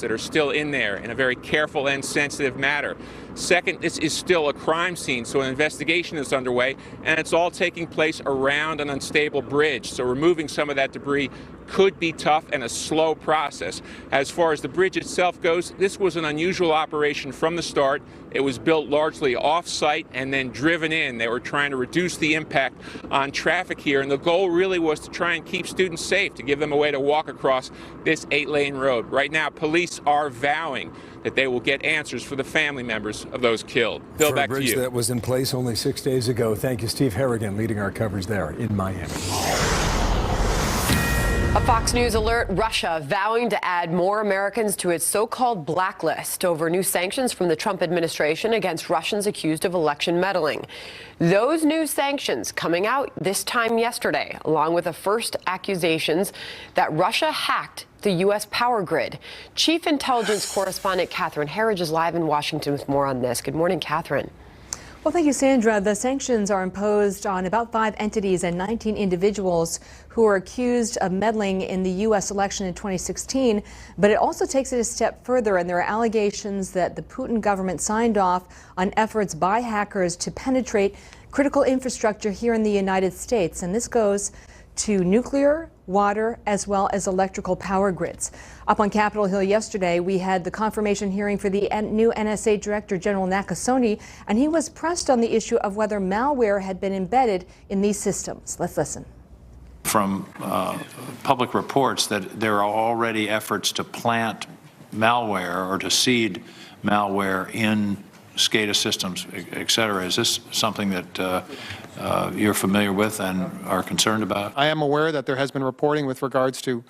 that are still in there in a very careful and sensitive manner. Second, this is still a crime scene, so an investigation is underway, and it's all taking place around an unstable bridge. So removing some of that debris could be tough and a slow process. As far as the bridge itself goes, this was an unusual operation from the start. It was built largely off-site and then driven in. They were trying to reduce the impact on traffic here, and the goal really was to try and keep students safe, to give them a way to walk across this 8-lane road. Right now, police are vowing that they will get answers for the family members of those killed. Bill, back to you. For a bridge that was in place only 6 days ago. Thank you, Steve Harrigan, leading our coverage there in Miami. A Fox News alert, Russia vowing to add more Americans to its so-called blacklist over new sanctions from the Trump administration against Russians accused of election meddling. Those new sanctions coming out this time yesterday, along with the first accusations that Russia hacked the U.S. power grid. Chief Intelligence Correspondent Catherine Herridge is live in Washington with more on this. Good morning, Catherine. Well, thank you, Sandra. The sanctions are imposed on about 5 entities and 19 individuals who are accused of meddling in the U.S. election in 2016. But it also takes it a step further, and there are allegations that the Putin government signed off on efforts by hackers to penetrate critical infrastructure here in the United States. And this goes to nuclear, water, as well as electrical power grids. Up on Capitol Hill yesterday, we had the confirmation hearing for the new NSA Director General Nakasone, and he was pressed on the issue of whether malware had been embedded in these systems. Let's listen. From public reports that there are already efforts to plant malware or to seed malware in SCADA systems, et cetera. Is this something that you're familiar with and are concerned about? I am aware that there has been reporting with regards to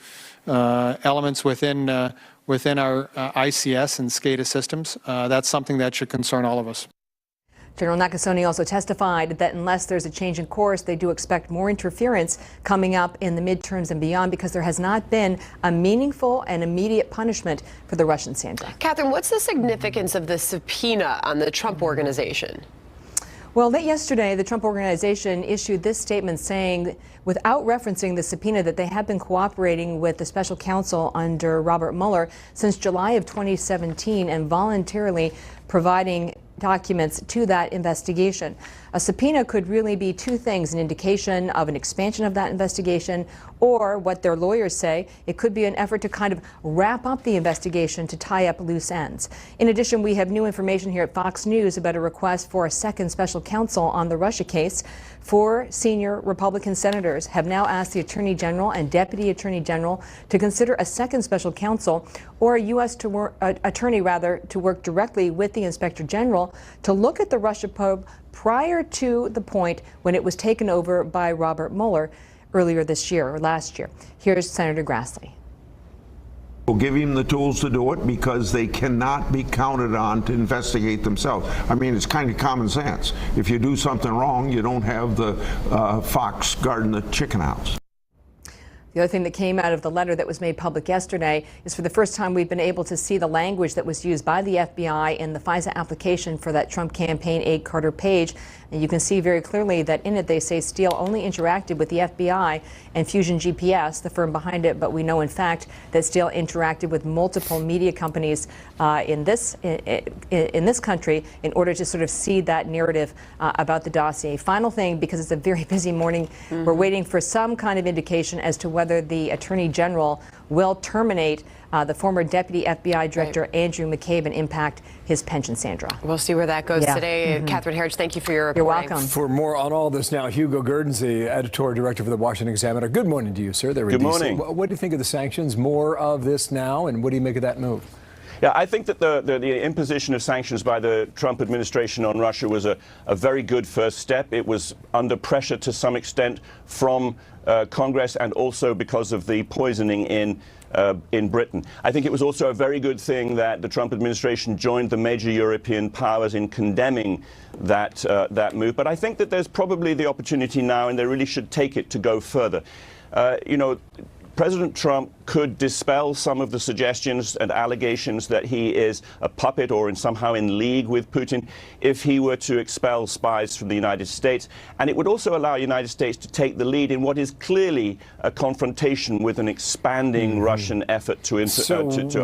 elements within our ICS and SCADA systems. That's something that should concern all of us. General Nakasone also testified that unless there's a change in course, they do expect more interference coming up in the midterms and beyond, because there has not been a meaningful and immediate punishment for the Russian, Sandra. Catherine, what's the significance of the subpoena on the Trump organization? Well, late yesterday, the Trump organization issued this statement saying, without referencing the subpoena, that they have been cooperating with the special counsel under Robert Mueller since July of 2017 and voluntarily providing documents to that investigation. A subpoena could really be two things: an indication of an expansion of that investigation, or what their lawyers say, it could be an effort to kind of wrap up the investigation to tie up loose ends. In addition, we have new information here at Fox News about a request for a second special counsel on the Russia case. 4 senior Republican senators have now asked the Attorney General and Deputy Attorney General to consider a second special counsel or a U.S. attorney to work directly with the Inspector General to look at the Russia probe prior to the point when it was taken over by Robert Mueller earlier this year or last year. Here's Senator Grassley. We'll give him the tools to do it because they cannot be counted on to investigate themselves. I mean, it's kind of common sense. If you do something wrong, you don't have the fox guarding the chicken house. The other thing that came out of the letter that was made public yesterday is for the first time we've been able to see the language that was used by the FBI in the FISA application for that Trump campaign aide Carter Page. And you can see very clearly that in it they say Steele only interacted with the FBI and Fusion GPS, the firm behind it, but we know in fact that Steele interacted with multiple media companies in this country in order to sort of seed that narrative about the dossier. Final thing, because it's a very busy morning, we're waiting for some kind of indication as to whether the Attorney General will terminate the former Deputy FBI Director Andrew McCabe and impact his pension, Sandra. We'll see where that goes today. Catherine Herridge, thank you for your reporting. You're welcome. For more on all this now, Hugo Gurdensee, editorial director for the Washington Examiner. Good morning to you, sir. Good morning. What do you think of the sanctions? More of this now, and what do you make of that move? Yeah, I think that the imposition of sanctions by the Trump administration on Russia was a very good first step. It was under pressure to some extent from Congress, and also because of the poisoning in Britain. I think it was also a very good thing that the Trump administration joined the major European powers in condemning that move. But I think that there's probably the opportunity now, and they really should take it, to go further. You know, President Trump could dispel some of the suggestions and allegations that he is a puppet or somehow in league with Putin if he were to expel spies from the United States. And it would also allow the United States to take the lead in what is clearly a confrontation with an expanding Russian effort to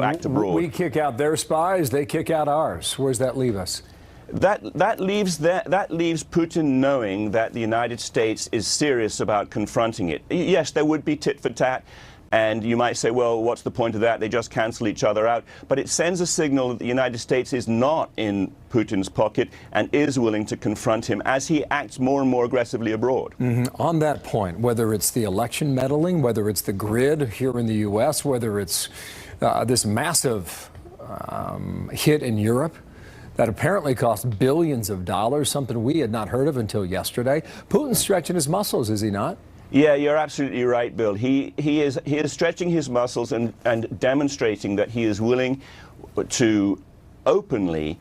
act abroad. We kick out their spies, they kick out ours. Where does that leave us? That leaves Putin knowing that the United States is serious about confronting it. Yes, there would be tit for tat, and you might say, well, what's the point of that? They just cancel each other out. But it sends a signal that the United States is not in Putin's pocket and is willing to confront him as he acts more and more aggressively abroad. On that point, whether it's the election meddling, whether it's the grid here in the U.S., whether it's this massive hit in Europe, that apparently cost billions of dollars, something we had not heard of until yesterday. Putin's stretching his muscles, is he not? Yeah, you're absolutely right, Bill. He is stretching his muscles and demonstrating that he is willing to openly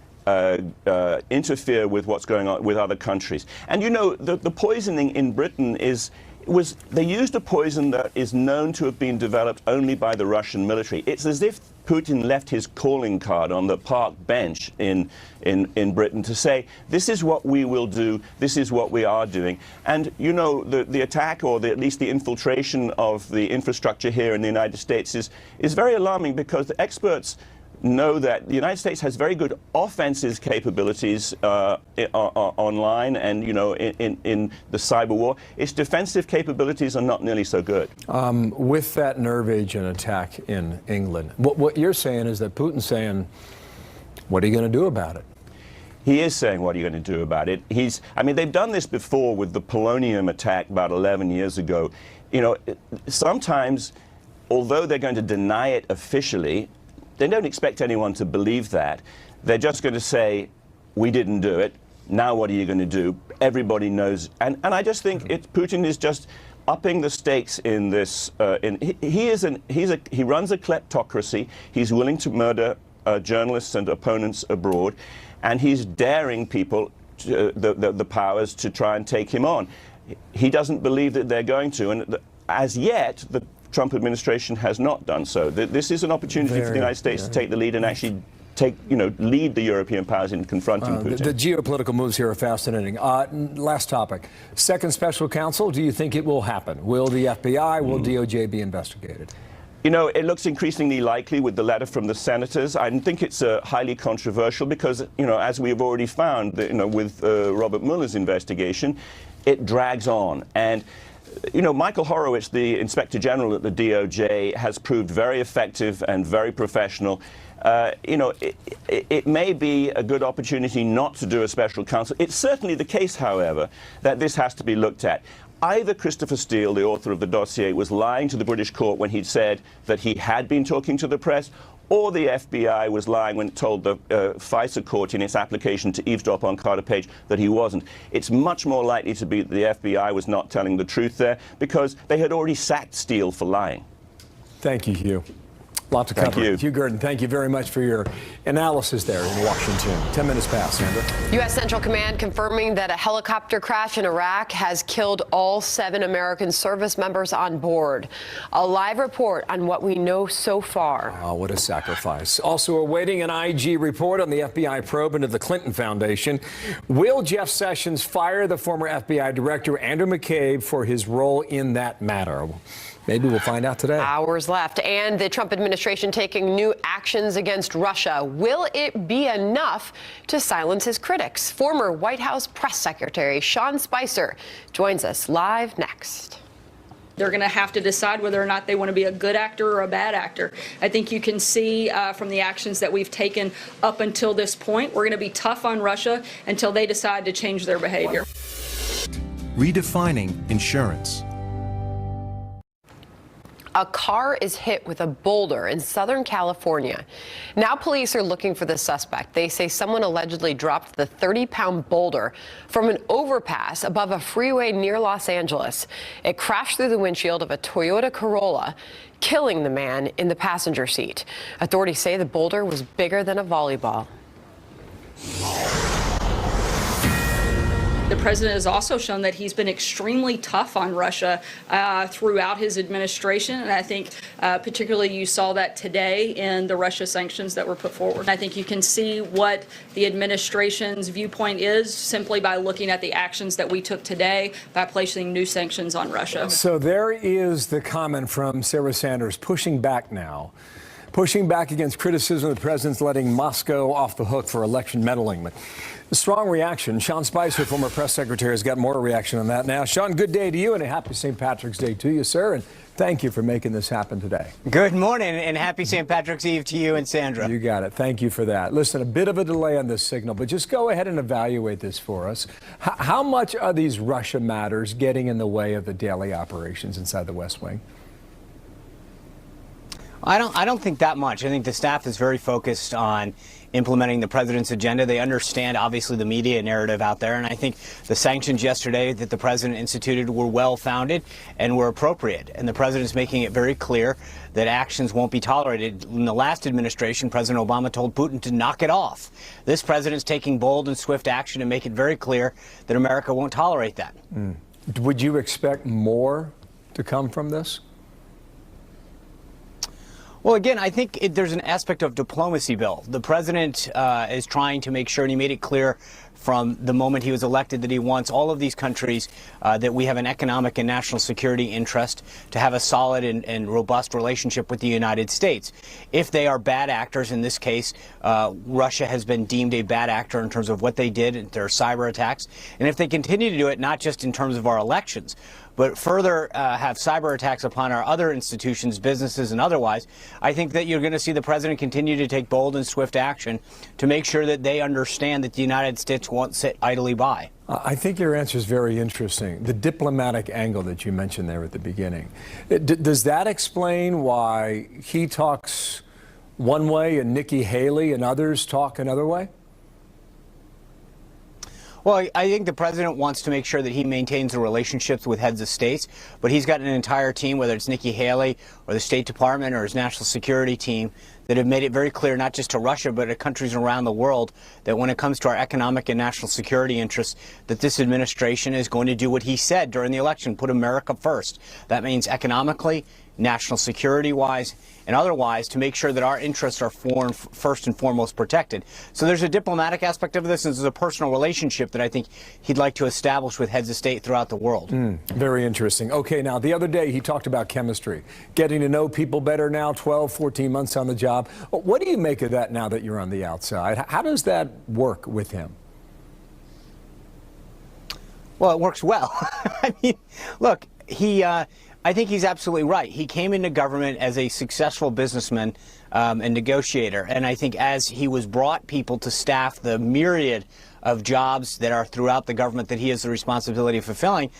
interfere with what's going on with other countries. And you know, the poisoning in Britain they used a poison that is known to have been developed only by the Russian military. It's as if Putin left his calling card on the park bench in Britain to say, this is what we will do, this is what we are doing. And, you know, the attack, or at least the infiltration of the infrastructure here in the United States is very alarming, because the experts know that the United States has very good offensive capabilities online and, you know, in the cyber war. Its defensive capabilities are not nearly so good. With that nerve agent attack in England, what you're saying is that Putin's saying, what are you going to do about it? He is saying, what are you going to do about it? I mean, they've done this before with the polonium attack about 11 years ago. You know, sometimes, although they're going to deny it officially, they don't expect anyone to believe that. They're just going to say, we didn't do it. Now what are you going to do? Everybody knows. And I just think Putin is just upping the stakes in this. He runs a kleptocracy. He's willing to murder journalists and opponents abroad. And he's daring people, the powers, to try and take him on. He doesn't believe that they're going to. And as yet, the Trump administration has not done so. This is an opportunity for the United States to take the lead and actually lead the European powers in confronting Putin. The geopolitical moves here are fascinating. Last topic. Second special counsel, do you think it will happen? Will the FBI, will DOJ be investigated? You know, it looks increasingly likely with the letter from the senators. I think it's highly controversial because, you know, as we've already found, with Robert Mueller's investigation, it drags on. And you know, Michael Horowitz, the Inspector General at the DOJ, has proved very effective and very professional. You know, it may be a good opportunity not to do a special counsel. It's certainly the case, however, that this has to be looked at. Either Christopher Steele, the author of the dossier, was lying to the British court when he said that he had been talking to the press, or the FBI was lying when it told the FISA court in its application to eavesdrop on Carter Page that he wasn't. It's much more likely to be that the FBI was not telling the truth there, because they had already sacked Steele for lying. Thank you, Hugh. Lot to cover. Hugh Gurdon, thank you very much for your analysis there in Washington. 10 minutes past, Sandra. U.S. Central Command confirming that a helicopter crash in Iraq has killed all 7 American service members on board. A live report on what we know so far. Oh, what a sacrifice. Also awaiting an IG report on the FBI probe into the Clinton Foundation. Will Jeff Sessions fire the former FBI director Andrew McCabe for his role in that matter? Maybe we'll find out today. Hours left. And the Trump administration taking new actions against Russia. Will it be enough to silence his critics? Former White House press secretary Sean Spicer joins us live next. They're going to have to decide whether or not they want to be a good actor or a bad actor. I think you can see from the actions that we've taken up until this point, we're going to be tough on Russia until they decide to change their behavior. Redefining insurance. A car is hit with a boulder in Southern California. Now police are looking for the suspect. They say someone allegedly dropped the 30-pound boulder from an overpass above a freeway near Los Angeles. It crashed through the windshield of a Toyota Corolla, killing the man in the passenger seat. Authorities say the boulder was bigger than a volleyball. The president has also shown that he's been extremely tough on Russia throughout his administration, and I think particularly you saw that today in the Russia sanctions that were put forward. I think you can see what the administration's viewpoint is simply by looking at the actions that we took today by placing new sanctions on Russia. So there is the comment from Sarah Sanders pushing back now. Pushing back against criticism of the president's letting Moscow off the hook for election meddling. But a strong reaction. Sean Spicer, former press secretary, has got more reaction on that now. Sean, good day to you and a happy St. Patrick's Day to you, sir. And thank you for making this happen today. Good morning and happy St. Patrick's Eve to you and Sandra. You got it. Thank you for that. Listen, a bit of a delay on this signal, but just go ahead and evaluate this for us. How much are these Russia matters getting in the way of the daily operations inside the West Wing? I don't think that much. I think the staff is very focused on implementing the president's agenda. They understand, obviously, the media narrative out there, and I think the sanctions yesterday that the president instituted were well-founded and were appropriate. And the president's making it very clear that actions won't be tolerated. In the last administration, President Obama told Putin to knock it off. This president's taking bold and swift action to make it very clear that America won't tolerate that. Would you expect more to come from this? Well, again, I think there's an aspect of diplomacy, Bill. The president is trying to make sure, and he made it clear from the moment he was elected, that he wants all of these countries that we have an economic and national security interest to have a solid and robust relationship with the United States. If they are bad actors, in this case, Russia has been deemed a bad actor in terms of what they did in their cyber attacks. And if they continue to do it, not just in terms of our elections, but further have cyber attacks upon our other institutions, businesses and otherwise, I think that you're going to see the president continue to take bold and swift action to make sure that they understand that the United States won't sit idly by. I think your answer is very interesting. The diplomatic angle that you mentioned there at the beginning. Does that explain why he talks one way and Nikki Haley and others talk another way? Well, I think the president wants to make sure that he maintains the relationships with heads of states, but he's got an entire team, whether it's Nikki Haley or the State Department or his national security team, that have made it very clear, not just to Russia, but to countries around the world, that when it comes to our economic and national security interests, that this administration is going to do what he said during the election, put America first. That means economically, national security-wise, and otherwise, to make sure that our interests are first and foremost protected. So there's a diplomatic aspect of this, and there's a personal relationship that I think he'd like to establish with heads of state throughout the world. Very interesting. Okay, now, the other day he talked about chemistry, getting to know people better now, 12, 14 months on the job. What do you make of that now that you're on the outside? How does that work with him? Well, it works well. I mean, look, I think he's absolutely right. He came into government as a successful businessman and negotiator. And I think as he was brought people to staff the myriad of jobs that are throughout the government that he has the responsibility of fulfilling,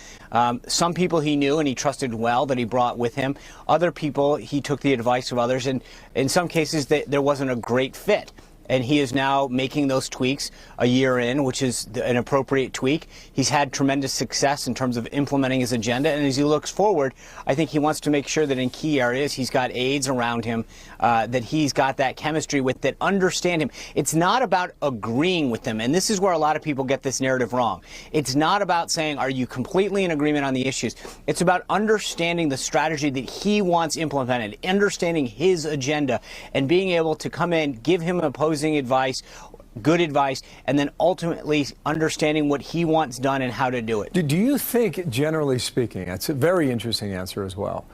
some people he knew and he trusted well that he brought with him. Other people, he took the advice of others. And in some cases, there wasn't a great fit. And he is now making those tweaks a year in, which is an appropriate tweak. He's had tremendous success in terms of implementing his agenda. And as he looks forward, I think he wants to make sure that in key areas he's got aides around him, that he's got that chemistry with, that understand him. It's not about agreeing with them. And this is where a lot of people get this narrative wrong. It's not about saying, are you completely in agreement on the issues? It's about understanding the strategy that he wants implemented, understanding his agenda, and being able to come in, give him opposing advice, good advice, and then ultimately understanding what he wants done and how to do it. Do you think, generally speaking, that's a very interesting answer as well,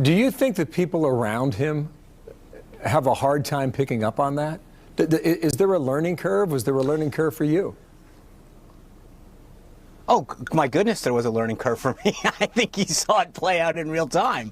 do you think that people around him have a hard time picking up on that? Is there a learning curve? Was there a learning curve for you? Oh, my goodness, there was a learning curve for me. I think he saw it play out in real time.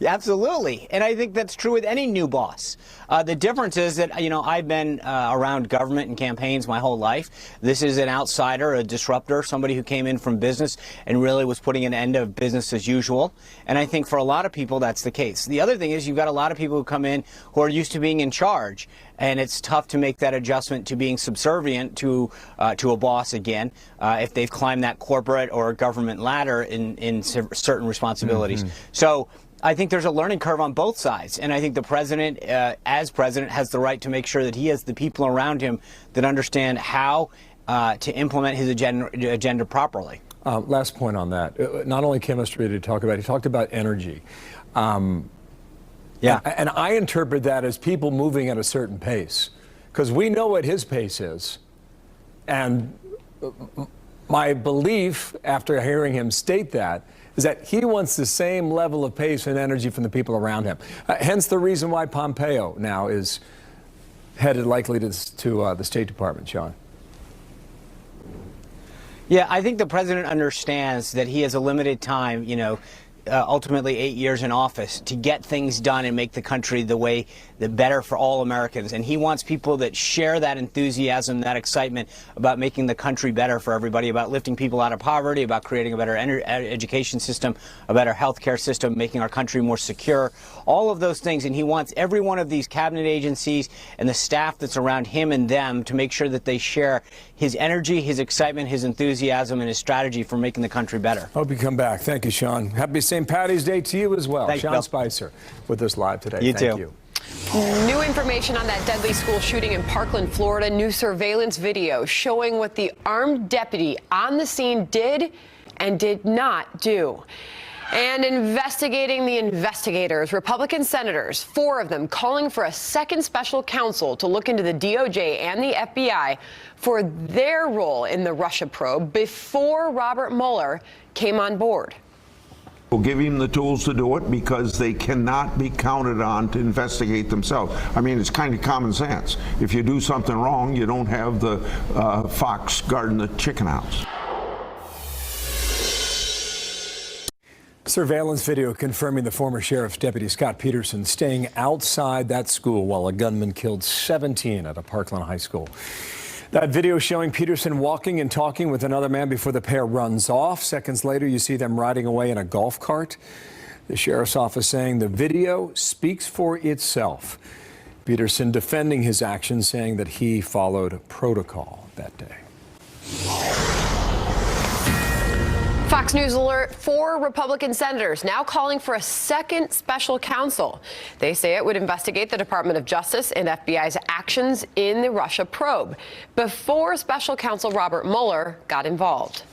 Absolutely. And I think that's true with any new boss. The difference is that, I've been around government and campaigns my whole life. This is an outsider, a disruptor, somebody who came in from business and really was putting an end to business as usual. And I think for a lot of people, that's the case. The other thing is you've got a lot of people who come in who are used to being in charge. And it's tough to make that adjustment to being subservient to a boss again if they've climbed that corporate or government ladder in certain responsibilities. So I think there's a learning curve on both sides. And I think the president, as president, has the right to make sure that he has the people around him that understand how to implement his agenda properly. Last point on that. Not only chemistry did he talk about energy. Yeah. And I interpret that as people moving at a certain pace, because we know what his pace is. And my belief, after hearing him state that, is that he wants the same level of pace and energy from the people around him. Hence the reason why Pompeo now is headed likely to the State Department, Sean. Yeah, I think the president understands that he has a limited time, ultimately 8 years in office, to get things done and make the country the better for all Americans. And he wants people that share that enthusiasm, that excitement about making the country better for everybody, about lifting people out of poverty, about creating a better education system, a better healthcare system, making our country more secure, all of those things. And he wants every one of these cabinet agencies and the staff that's around him and them to make sure that they share his energy, his excitement, his enthusiasm, and his strategy for making the country better. Hope you come back. Thank you, Sean. Happy St. Patty's Day to you as well. Thanks, Sean Bill. Spicer with us live today. You Thank too. you. New information on that deadly school shooting in Parkland, Florida. New surveillance video showing what the armed deputy on the scene did and did not do. And investigating the investigators, Republican senators, 4 of them, calling for a second special counsel to look into the DOJ and the FBI for their role in the Russia probe before Robert Mueller came on board. We'll give him the tools to do it because they cannot be counted on to investigate themselves. I mean, it's kind of common sense. If you do something wrong, you don't have the fox guarding the chicken house. Surveillance video confirming the former sheriff's deputy Scott Peterson staying outside that school while a gunman killed 17 at a Parkland high school. That video showing Peterson walking and talking with another man before the pair runs off. Seconds later, you see them riding away in a golf cart. The sheriff's office saying the video speaks for itself. Peterson defending his actions, saying that he followed protocol that day. Fox News alert, 4 Republican senators now calling for a second special counsel. They say it would investigate the Department of Justice and FBI's actions in the Russia probe before special counsel Robert Mueller got involved.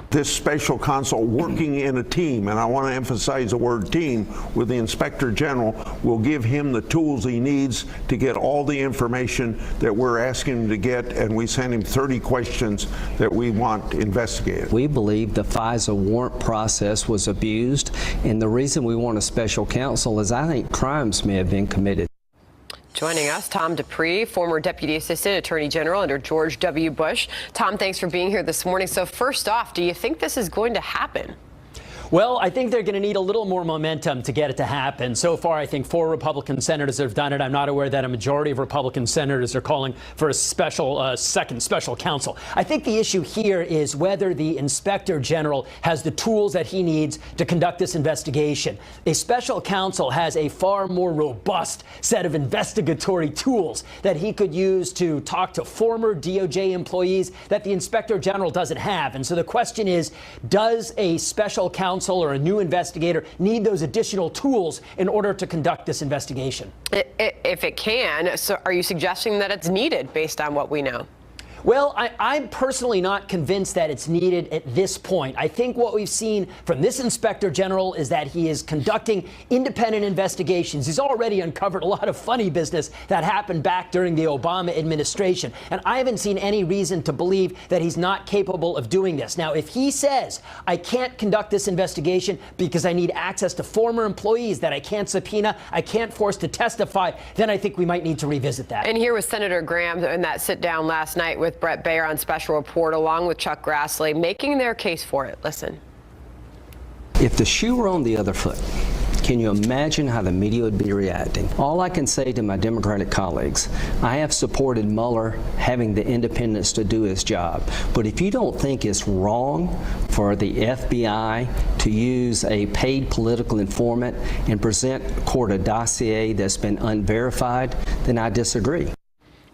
This special counsel working in a team, and I want to emphasize the word team, with the Inspector General will give him the tools he needs to get all the information that we're asking him to get, and we send him 30 questions that we want investigated. We believe the FISA warrant process was abused, and the reason we want a special counsel is I think crimes may have been committed. Joining us, Tom Dupree, former Deputy Assistant Attorney General under George W. Bush. Tom, thanks for being here this morning. So first off, do you think this is going to happen? Well, I think they're going to need a little more momentum to get it to happen. So far, I think 4 Republican senators have done it. I'm not aware that a majority of Republican senators are calling for a second special counsel. I think the issue here is whether the Inspector General has the tools that he needs to conduct this investigation. A special counsel has a far more robust set of investigatory tools that he could use to talk to former DOJ employees that the Inspector General doesn't have. And so the question is, does a special counsel or a new investigator need those additional tools in order to conduct this investigation? If it can, so are you suggesting that it's needed based on what we know? Well, I'm personally not convinced that it's needed at this point. I think what we've seen from this Inspector General is that he is conducting independent investigations. He's already uncovered a lot of funny business that happened back during the Obama administration. And I haven't seen any reason to believe that he's not capable of doing this. Now, if he says, I can't conduct this investigation because I need access to former employees that I can't subpoena, I can't force to testify, then I think we might need to revisit that. And here was Senator Graham in that sit down last night with Brett Baer on Special Report, along with Chuck Grassley, making their case for it. Listen. If the shoe were on the other foot, can you imagine how the media would be reacting? All I can say to my Democratic colleagues, I have supported Mueller having the independence to do his job. But if you don't think it's wrong for the FBI to use a paid political informant and present court a dossier that's been unverified, then I disagree.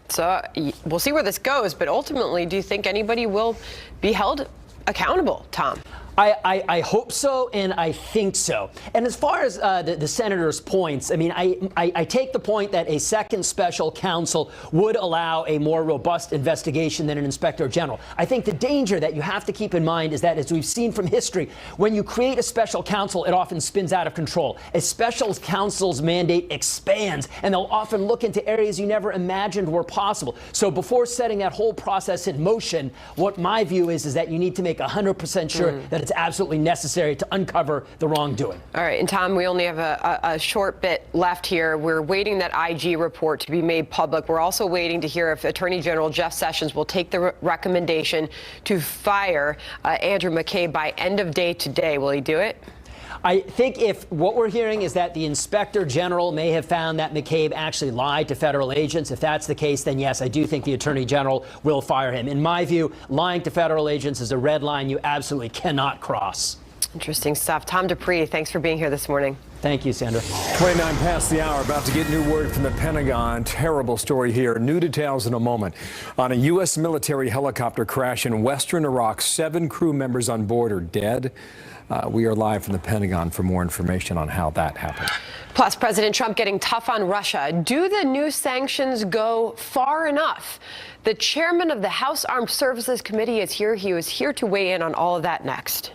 So we'll see where this goes, but ultimately, do you think anybody will be held accountable, Tom? I hope so, and I think so. And as far as the senator's points, I mean, I take the point that a second special counsel would allow a more robust investigation than an inspector general. I think the danger that you have to keep in mind is that, as we've seen from history, when you create a special counsel, it often spins out of control. A special counsel's mandate expands, and they'll often look into areas you never imagined were possible. So before setting that whole process in motion, what my view is that you need to make 100% sure that it's absolutely necessary to uncover the wrongdoing. All right, and Tom, we only have a short bit left here. We're waiting that IG report to be made public. We're also waiting to hear if Attorney General Jeff Sessions will take the recommendation to fire Andrew McCabe by end of day today. Will he do it? I think if what we're hearing is that the inspector general may have found that McCabe actually lied to federal agents, if that's the case, then yes, I do think the attorney general will fire him. In my view, lying to federal agents is a red line you absolutely cannot cross. Interesting stuff. Tom Dupree, thanks for being here this morning. Thank you, Sandra. 29 past the hour, about to get new word from the Pentagon. Terrible story here. New details in a moment. On a U.S. military helicopter crash in western Iraq, 7 crew members on board are dead. We are live from the Pentagon for more information on how that happened. Plus, President Trump getting tough on Russia. Do the new sanctions go far enough? The chairman of the House Armed Services Committee is here. He was here to weigh in on all of that next.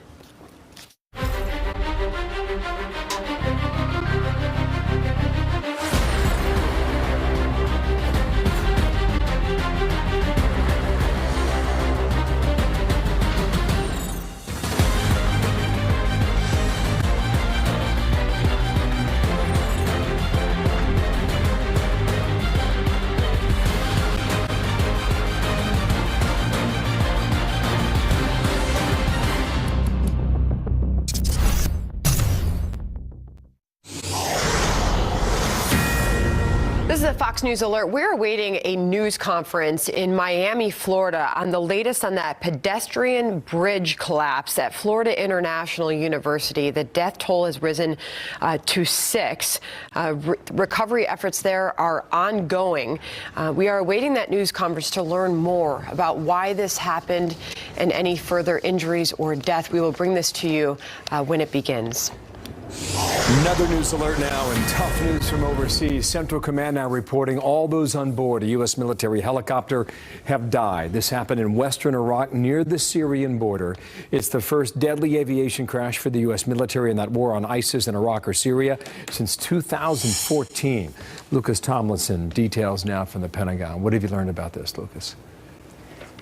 This is a Fox News alert. We're awaiting a news conference in Miami, Florida, on the latest on that pedestrian bridge collapse at Florida International University. The death toll has risen to 6. Recovery efforts there are ongoing. We are awaiting that news conference to learn more about why this happened and any further injuries or death. We will bring this to you when it begins. Another news alert now, and tough news from overseas. Central Command now reporting all those on board a U.S. military helicopter have died. This happened in western Iraq near the Syrian border. It's the first deadly aviation crash for the U.S. military in that war on ISIS in Iraq or Syria since 2014. Lucas Tomlinson, details now from the Pentagon. What have you learned about this, Lucas?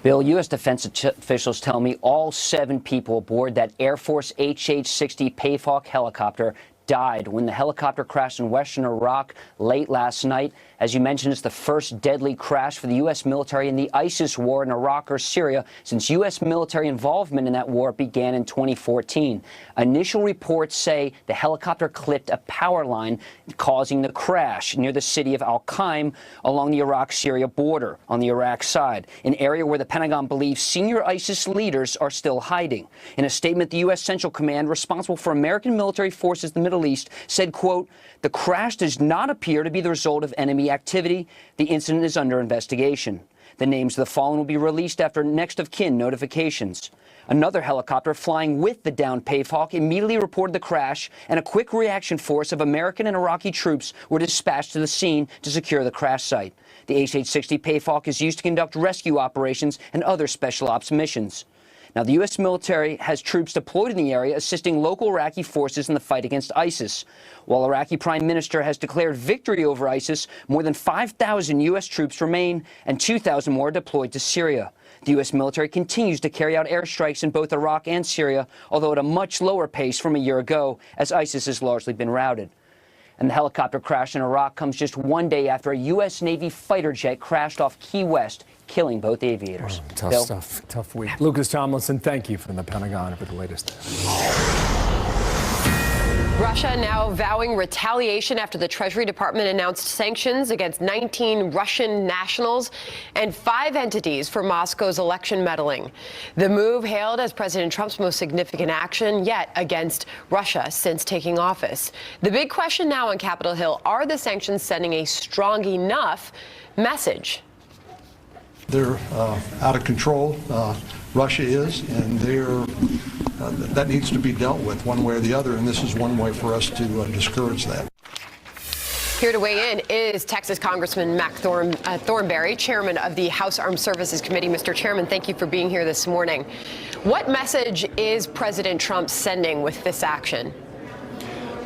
Bill, U.S. defense officials tell me all 7 people aboard that Air Force HH-60 Payhawk helicopter died when the helicopter crashed in western Iraq late last night. As you mentioned, it's the first deadly crash for the U.S. military in the ISIS war in Iraq or Syria since U.S. military involvement in that war began in 2014. Initial reports say the helicopter clipped a power line, causing the crash near the city of Al-Qaim along the Iraq-Syria border on the Iraq side, an area where the Pentagon believes senior ISIS leaders are still hiding. In a statement, the U.S. Central Command, responsible for American military forces in the Middle East, said, quote, "The crash does not appear to be the result of enemy activity. The incident is under investigation. The names of the fallen will be released after next of kin notifications." Another helicopter flying with the downed Payhawk immediately reported the crash, and a quick reaction force of American and Iraqi troops were dispatched to the scene to secure the crash site. The HH-60 Payhawk is used to conduct rescue operations and other special ops missions. Now, the U.S. military has troops deployed in the area assisting local Iraqi forces in the fight against ISIS. While Iraqi Prime Minister has declared victory over ISIS, more than 5,000 U.S. troops remain and 2,000 more are deployed to Syria. The U.S. military continues to carry out airstrikes in both Iraq and Syria, although at a much lower pace from a year ago, as ISIS has largely been routed. And the helicopter crash in Iraq comes just one day after a U.S. Navy fighter jet crashed off Key West, killing both aviators. Oh, tough stuff, tough week. Lucas Tomlinson, thank you from the Pentagon for the latest. Russia now vowing retaliation after the Treasury Department announced sanctions against 19 Russian nationals and 5 entities for Moscow's election meddling. The move hailed as President Trump's most significant action yet against Russia since taking office. The big question now on Capitol Hill, are the sanctions sending a strong enough message? They're out of control. Russia is, and they're that needs to be dealt with one way or the other, and this is one way for us to discourage that. Here to weigh in is Texas Congressman Mac Thornberry, chairman of the House Armed Services Committee. Mr. Chairman, thank you for being here this morning. What message is President Trump sending with this action?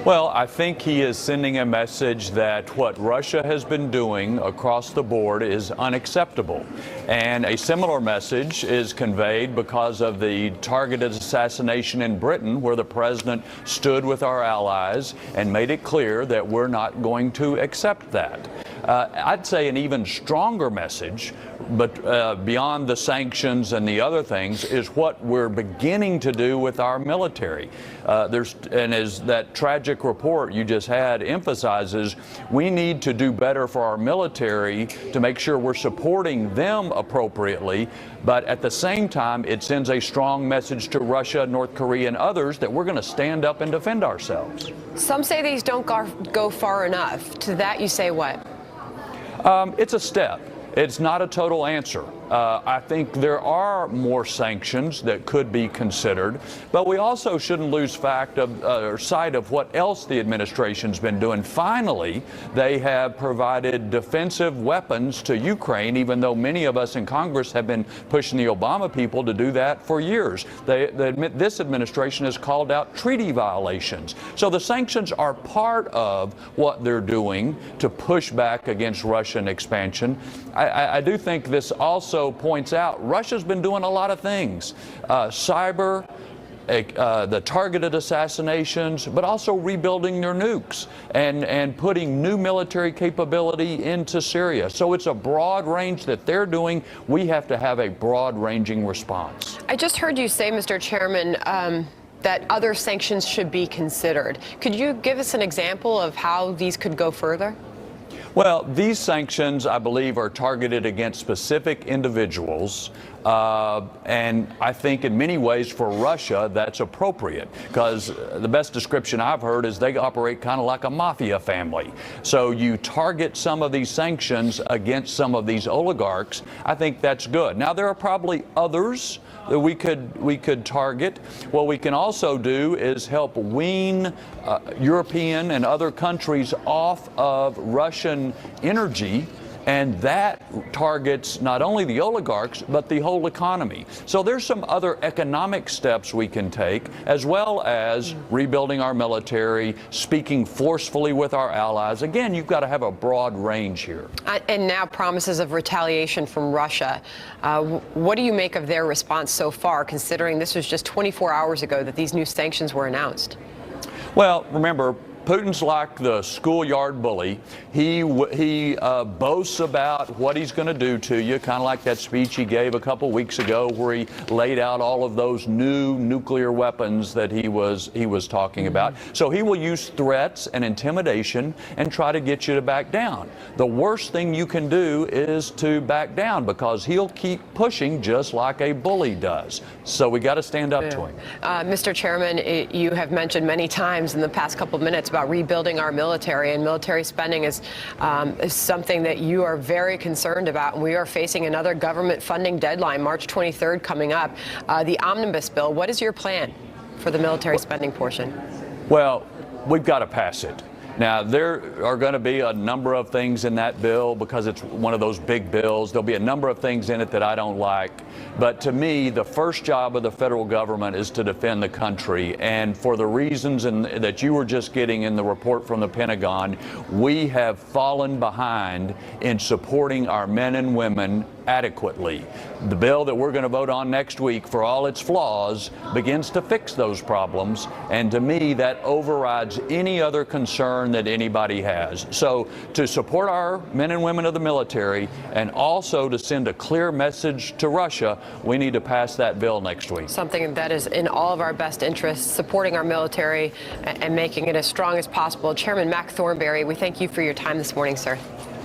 Well, I think he is sending a message that what Russia has been doing across the board is unacceptable. And a similar message is conveyed because of the targeted assassination in Britain, where the president stood with our allies and made it clear that we're not going to accept that. I'd say an even stronger message, but beyond the sanctions and the other things, is what we're beginning to do with our military. And as that tragic report you just had emphasizes, we need to do better for our military to make sure we're supporting them appropriately, but at the same time, it sends a strong message to Russia, North Korea, and others that we're going to stand up and defend ourselves. Some say these don't go far enough. To that, you say what? It's a step. It's not a total answer. I think there are more sanctions that could be considered, but we also shouldn't lose sight of what else the administration's been doing. Finally, they have provided defensive weapons to Ukraine, even though many of us in Congress have been pushing the Obama people to do that for years. This administration has called out treaty violations. So the sanctions are part of what they're doing to push back against Russian expansion. I do think this also points out Russia's been doing a lot of things. Cyber, the targeted assassinations, but also rebuilding their nukes and putting new military capability into Syria. So it's a broad range that they're doing. We have to have a broad-ranging response. I just heard you say, Mr. Chairman, that other sanctions should be considered. Could you give us an example of how these could go further? Well, these sanctions, I believe, are targeted against specific individuals. And I think in many ways for Russia, that's appropriate, because the best description I've heard is they operate kind of like a mafia family. So you target some of these sanctions against some of these oligarchs. I think that's good. Now, there are probably others that we could target. What we can also do is help wean European and other countries off of Russian energy, and that targets not only the oligarchs, but the whole economy. So there's some other economic steps we can take, as well as rebuilding our military, speaking forcefully with our allies. Again, you've got to have a broad range here. And now promises of retaliation from Russia. What do you make of their response so far, considering this was just 24 hours ago that these new sanctions were announced? Well, remember, Putin's like the schoolyard bully. He boasts about what he's going to do to you, kind of like that speech he gave a couple weeks ago where he laid out all of those new nuclear weapons that he was talking about. So he will use threats and intimidation and try to get you to back down. The worst thing you can do is to back down, because he'll keep pushing just like a bully does. So we got to stand up to him. Mr. Chairman, you have mentioned many times in the past couple of minutes about rebuilding our military, and military spending is something that you are very concerned about. And we are facing another government funding deadline, March 23rd, coming up. The omnibus bill, what is your plan for the military spending portion? Well, we've got to pass it. Now, there are going to be a number of things in that bill because it's one of those big bills. There'll be a number of things in it that I don't like. But to me, the first job of the federal government is to defend the country. And for the reasons that you were just getting in the report from the Pentagon, we have fallen behind in supporting our men and women adequately. The bill that we're going to vote on next week, for all its flaws, begins to fix those problems. And to me, that overrides any other concern that anybody has. So to support our men and women of the military, and also to send a clear message to Russia, we need to pass that bill next week. Something that is in all of our best interests, supporting our military and making it as strong as possible. Chairman Mac Thornberry, we thank you for your time this morning, sir.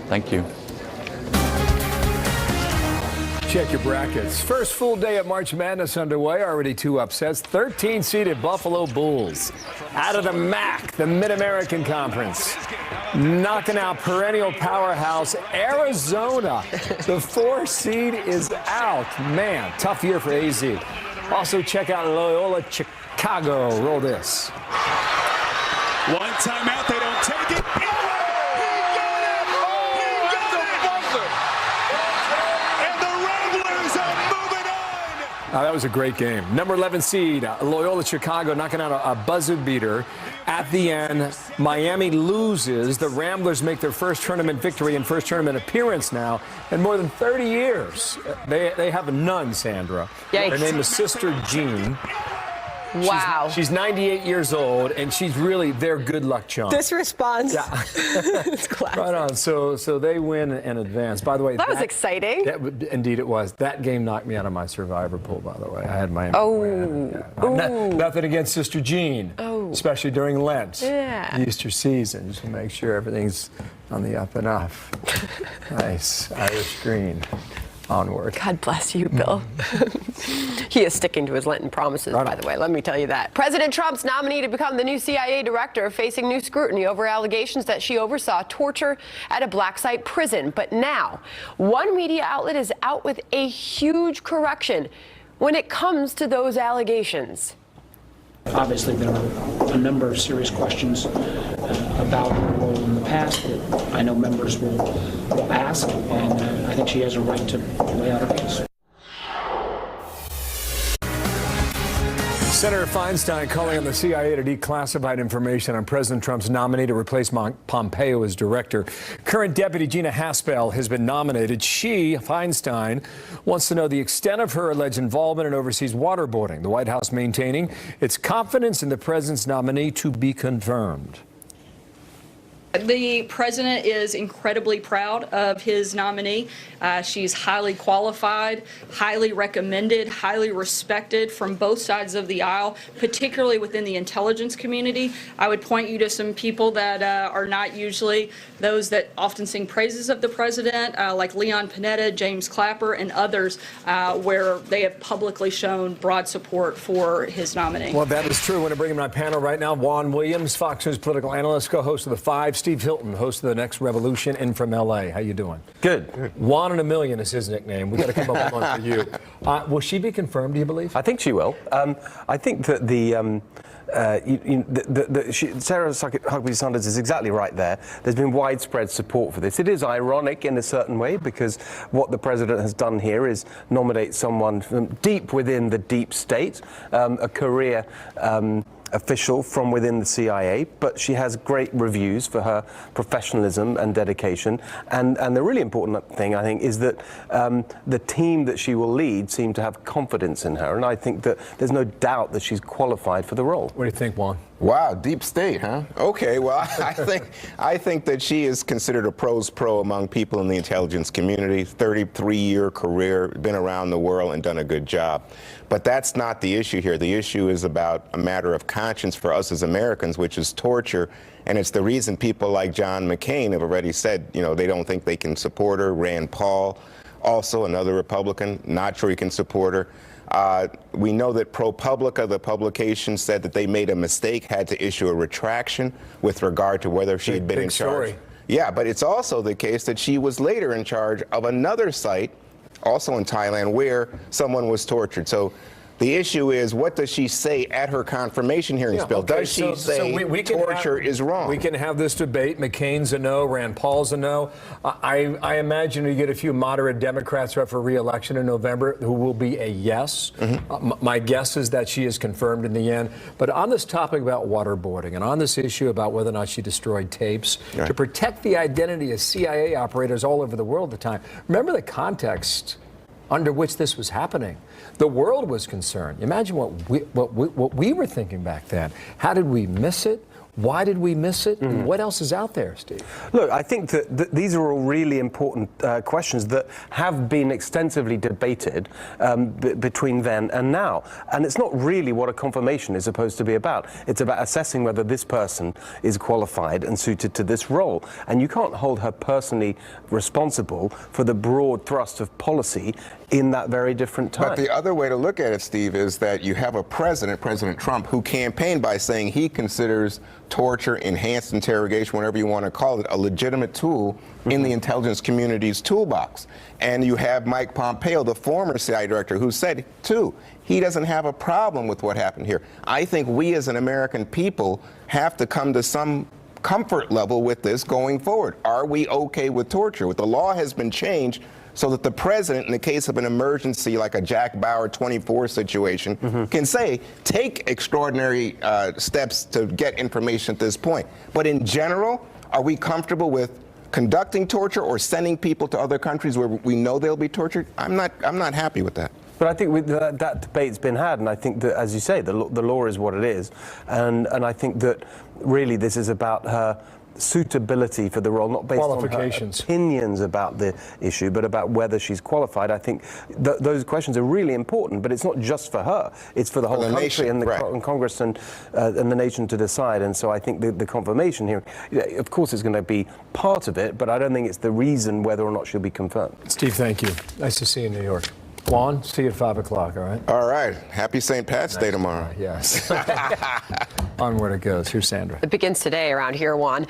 Thank you. Check your brackets. First full day of March Madness underway. Already 2 upsets. 13-seeded Buffalo Bulls out of the MAC, the Mid-American Conference, knocking out perennial powerhouse Arizona. The 4 seed is out. Man, tough year for AZ. Also, check out Loyola Chicago. Roll this. One timeout, they don't take it. That was a great game. Number 11 seed, Loyola Chicago, knocking out a buzzer beater. At the end, Miami loses. The Ramblers make their first tournament victory and first tournament appearance now in more than 30 years. They have none, Sandra. Yikes. Her name is Sister Jean. Wow. She's 98 years old, and she's really their good luck charm. This response. Yeah. It's classic. Right on. So they win and advance. By the way, that was exciting. Indeed, it was. That game knocked me out of my survivor pool, by the way. I had Miami. Nothing against Sister Jean, especially during Lent, the Easter season, just to make sure everything's on the up and up. Nice. Irish green. Onward. God bless you, Bill. He is sticking to his Lenten promises, by the way. Let me tell you that. President Trump's nominee to become the new CIA director facing new scrutiny over allegations that she oversaw torture at a black site prison. But now, one media outlet is out with a huge correction when it comes to those allegations. Obviously, there are a number of serious questions about her role in the past that I know members will ask, and I think she has a right to lay out her case. Senator Feinstein calling on the CIA to declassified information on President Trump's nominee to replace Pompeo as director. Current Deputy Gina Haspel has been nominated. She, Feinstein, wants to know the extent of her alleged involvement in overseas waterboarding. The White House maintaining its confidence in the president's nominee to be confirmed. The president is incredibly proud of his nominee. She's highly qualified, highly recommended, highly respected from both sides of the aisle, particularly within the intelligence community. I would point you to some people that are not usually those that often sing praises of the president, like Leon Panetta, James Clapper, and others, where they have publicly shown broad support for his nominee. Well, that is true. I want to bring in my panel right now. Juan Williams, Fox News political analyst, co-host of The Five. Steve Hilton, host of The Next Revolution, in from L.A. How you doing? Good. Juan in a Million is his nickname. We got to come up with one for you. Will she be confirmed, do you believe? I think she will. I think that Sarah Huckabee Sanders is exactly right there. There's been widespread support for this. It is ironic in a certain way because what the president has done here is nominate someone from deep within the deep state, a career official from within the CIA, but she has great reviews for her professionalism and dedication. And the really important thing, I think, is that the team that she will lead seem to have confidence in her. And I think that there's no doubt that she's qualified for the role. What do you think, Juan? Wow, deep state, huh? Okay, well, I think that she is considered a pro's pro among people in the intelligence community. 33-year career, been around the world and done a good job. But that's not the issue here. The issue is about a matter of conscience for us as Americans, which is torture. And it's the reason people like John McCain have already said, you know, they don't think they can support her. Rand Paul, also another Republican, not sure he can support her. We know that ProPublica, the publication, said that they made a mistake, had to issue a retraction with regard to whether she had been in charge. Story. Yeah, but it's also the case that she was later in charge of another site, also in Thailand, where someone was tortured. So the issue is, what does she say at her confirmation hearings, Bill? Okay, does she say torture is wrong? We can have this debate. McCain's a no, Rand Paul's a no. I imagine we get a few moderate Democrats up for re-election in November who will be a yes. My guess is that she is confirmed in the end. But on this topic about waterboarding and on this issue about whether or not she destroyed tapes to protect the identity of CIA operators all over the world at the time, remember the context under which this was happening. The world was concerned. Imagine what we were thinking back then. How did we miss it? Why did we miss it? And what else is out there, Steve? Look, I think that these are all really important questions that have been extensively debated between then and now. And it's not really what a confirmation is supposed to be about. It's about assessing whether this person is qualified and suited to this role. And you can't hold her personally responsible for the broad thrust of policy in that very different time. But the other way to look at it, Steve, is that you have a president, President Trump, who campaigned by saying he considers torture, enhanced interrogation, whatever you want to call it, a legitimate tool in the intelligence community's toolbox. And you have Mike Pompeo, the former CIA director, who said, too, he doesn't have a problem with what happened here. I think we as an American people have to come to some comfort level with this going forward. Are we okay with torture? The law has been changed so that the president, in the case of an emergency like a Jack Bauer 24 situation, can say, take extraordinary steps to get information at this point. But in general, are we comfortable with conducting torture or sending people to other countries where we know they'll be tortured? I'm not happy with that. But I think that debate's been had, and I think that, as you say, the law is what it is, and I think that really this is about her suitability for the role, not based on her opinions about the issue, but about whether she's qualified. I think those questions are really important, but it's not just for her. It's for the whole country nation, and and Congress and the nation to decide. And so I think the confirmation here, of course, is going to be part of it, but I don't think it's the reason whether or not she'll be confirmed. Steve, thank you. Nice to see you in New York. Juan, see you at 5 o'clock, all right? All right. Happy St. Pat's Day tomorrow. Yes. Onward it goes. Here's Sandra. It begins today around here, Juan.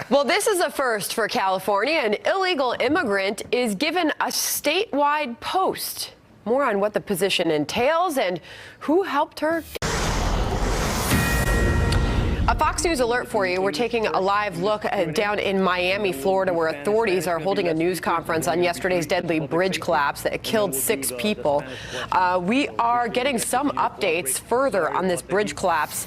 Well, this is a first for California. An illegal immigrant is given a statewide post. More on what the position entails and who helped her. A Fox News alert for you. We're taking a live look down in Miami, Florida, where authorities are holding a news conference on yesterday's deadly bridge collapse that killed 6 people. We are getting some updates further on this bridge collapse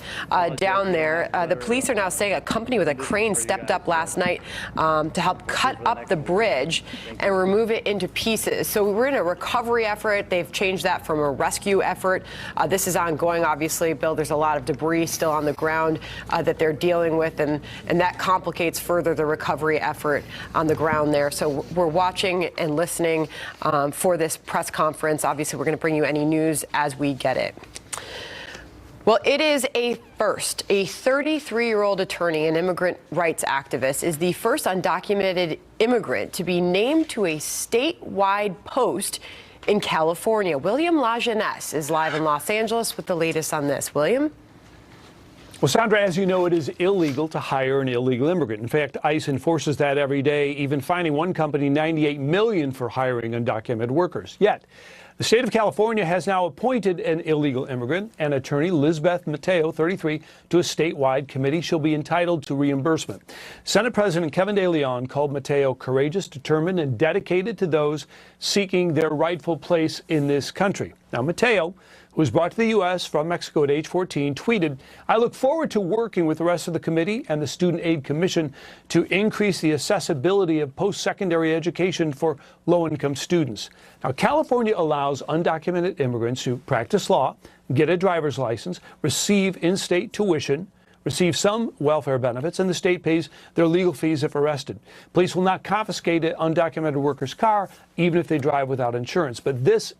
down there. The police are now saying a company with a crane stepped up last night to help cut up the bridge and remove it into pieces. So we're in a recovery effort. They've changed that from a rescue effort. This is ongoing, obviously, Bill. There's a lot of debris still on the ground that they're dealing with, and that complicates further the recovery effort on the ground there. So we're watching and listening for this press conference. Obviously, we're going to bring you any news as we get it. Well, it is a first. A 33-year-old attorney and immigrant rights activist is the first undocumented immigrant to be named to a statewide post in California. William LaJeunesse is live in Los Angeles with the latest on this. William? Well, Sandra, as you know, it is illegal to hire an illegal immigrant. In fact, ICE enforces that every day, even fining one company $98 million for hiring undocumented workers. Yet, the state of California has now appointed an illegal immigrant and attorney, Lizbeth Mateo, 33, to a statewide committee. She'll be entitled to reimbursement. Senate President Kevin De Leon called Mateo courageous, determined, and dedicated to those seeking their rightful place in this country. Now, Mateo, who was brought to the U.S. from Mexico at age 14, tweeted, "I look forward to working with the rest of the committee and the Student Aid Commission to increase the accessibility of post-secondary education for low-income students." Now, California allows undocumented immigrants who practice law, get a driver's license, receive in-state tuition, receive some welfare benefits, and the state pays their legal fees if arrested. Police will not confiscate an undocumented worker's car, even if they drive without insurance. But this